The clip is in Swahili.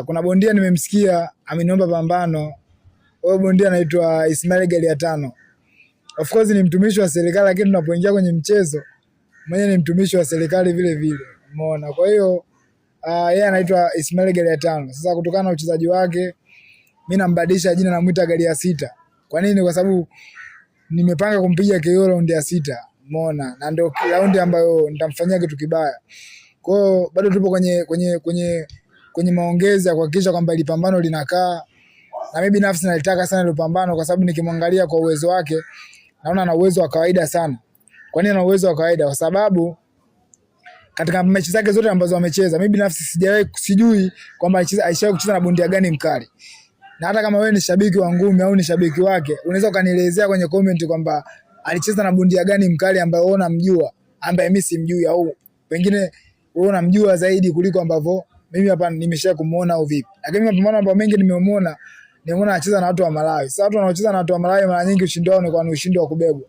Kuna bondia nimemsikia ameniomba pambano. Huyo bondia anaitwa Ismail Galiatano. Of course ni mtumishi wa serikali, lakini tunapoingia kwenye mchezo mwenye ni mtumishi wa serikali vile vile. Umeona? Kwa hiyo yeye anaitwa Ismail Galiatano. Sasa kutokana na uchezaji wake mimi nambadilisha jina, namuita Galia Sita. Kwa nini? Kwa sababu nimepanga kumpiga KO round ya 6. Umeona? Na ndio round ambayo nitamfanyia kitu kibaya. Kwa hiyo bado tupo kwenye maongezi ya kuhakikisha kwamba ile pambano linakaa, na mimi binafsi nalitaka sana ile pambano kwa sababu nikimwangalia kwa uwezo wake naona ana uwezo wa kawaida sana. Kwa nini ana uwezo wa kawaida? Kwa sababu katika mechi zake zote ambazo amecheza, mimi binafsi sijui kwamba alishawahi kucheza na bondia gani mkali. Na hata kama wewe ni shabiki wa ngumi au ni shabiki wake, unaweza ukanielezea kwenye comment kwamba alicheza na bondia gani mkali ambaye wewe unamjua, ambaye mimi simjui, au pengine wewe unamjua zaidi kuliko ambavyo mimi hapa nimesha kumuona au vipi. Lakini mapambano ambayo mengi nimeona anacheza na watu wa Malawi. Sasa watu wanaocheza na watu wa Malawi mara nyingi ushindi wao ni kwa ushindi wa kubebwa.